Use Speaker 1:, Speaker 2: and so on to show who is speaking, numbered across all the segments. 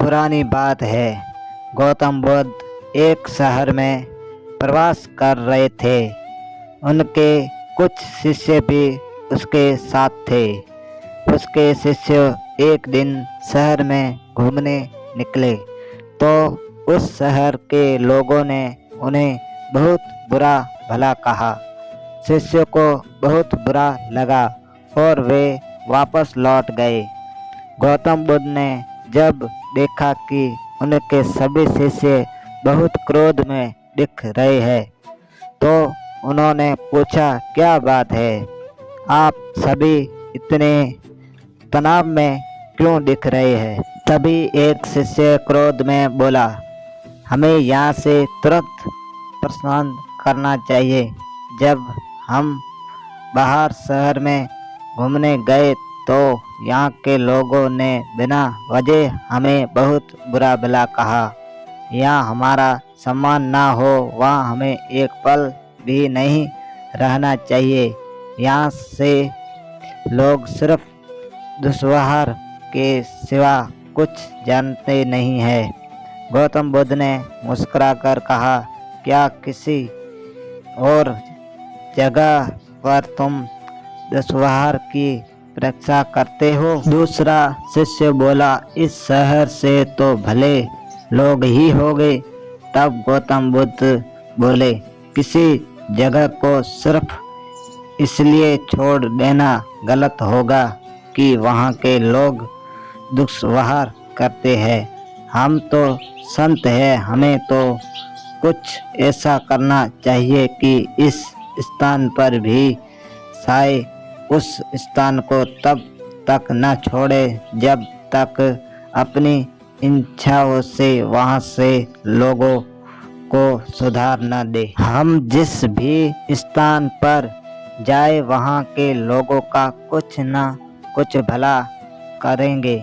Speaker 1: पुरानी बात है। गौतम बुद्ध एक शहर में प्रवास कर रहे थे। उनके कुछ शिष्य भी उसके साथ थे। उसके शिष्य एक दिन शहर में घूमने निकले तो उस शहर के लोगों ने उन्हें बहुत बुरा भला कहा। शिष्यों को बहुत बुरा लगा और वे वापस लौट गए। गौतम बुद्ध ने जब देखा कि उनके सभी शिष्य बहुत क्रोध में दिख रहे हैं तो उन्होंने पूछा, क्या बात है, आप सभी इतने तनाव में क्यों दिख रहे हैं? तभी एक शिष्य क्रोध में बोला, हमें यहाँ से तुरंत प्रस्थान करना चाहिए। जब हम बाहर शहर में घूमने गए तो यहाँ के लोगों ने बिना वजह हमें बहुत बुरा भला कहा। यहाँ हमारा सम्मान ना हो, वहाँ हमें एक पल भी नहीं रहना चाहिए। यहाँ से लोग सिर्फ दुर्व्यवहार के सिवा कुछ जानते नहीं हैं। गौतम बुद्ध ने मुस्कुराकर कहा, क्या किसी और जगह पर तुम दुर्व्यवहार की परीक्षा करते हो? दूसरा शिष्य बोला, इस शहर से तो भले लोग ही हो गए। तब गौतम बुद्ध बोले, किसी जगह को सिर्फ इसलिए छोड़ देना गलत होगा कि वहाँ के लोग दुर्व्यवहार करते हैं। हम तो संत हैं, हमें तो कुछ ऐसा करना चाहिए कि इस स्थान पर भी शायद उस स्थान को तब तक न छोड़े जब तक अपनी इच्छाओं से वहाँ से लोगों को सुधार न दे। हम जिस भी स्थान पर जाए वहाँ के लोगों का कुछ न कुछ भला करेंगे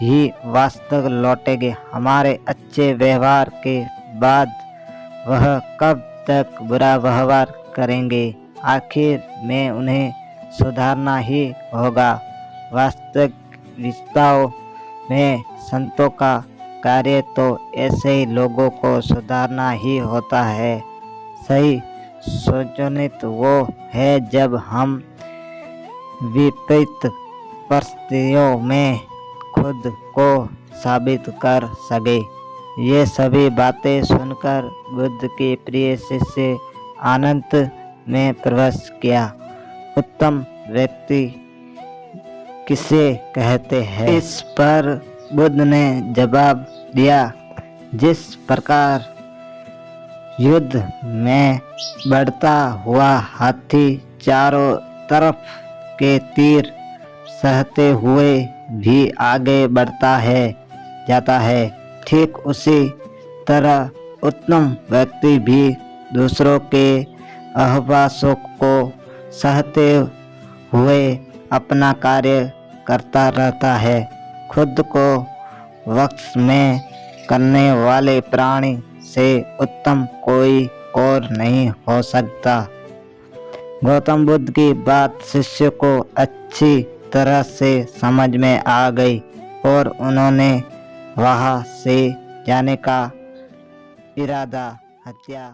Speaker 1: ही वास्तव लौटेंगे। हमारे अच्छे व्यवहार के बाद वह कब तक बुरा व्यवहार करेंगे? आखिर में उन्हें सुधारना ही होगा। वास्तविक रिश्तों में संतों का कार्य तो ऐसे ही लोगों को सुधारना ही होता है। सही सोचनित वो है जब हम विपरीत परिस्थितियों में खुद को साबित कर सके। ये सभी बातें सुनकर बुद्ध के प्रिय शिष्य आनंद में प्रवेश किया। उत्तम व्यक्ति किसे कहते हैं? इस पर बुद्ध ने जवाब दिया, जिस प्रकार युद्ध में बढ़ता हुआ हाथी चारों तरफ के तीर सहते हुए भी आगे बढ़ता जाता है, ठीक उसी तरह उत्तम व्यक्ति भी दूसरों के आह्वासों को सहते हुए अपना कार्य करता रहता है। खुद को वश में करने वाले प्राणी से उत्तम कोई और नहीं हो सकता। गौतम बुद्ध की बात शिष्य को अच्छी तरह से समझ में आ गई और उन्होंने वहाँ से जाने का इरादा हत्या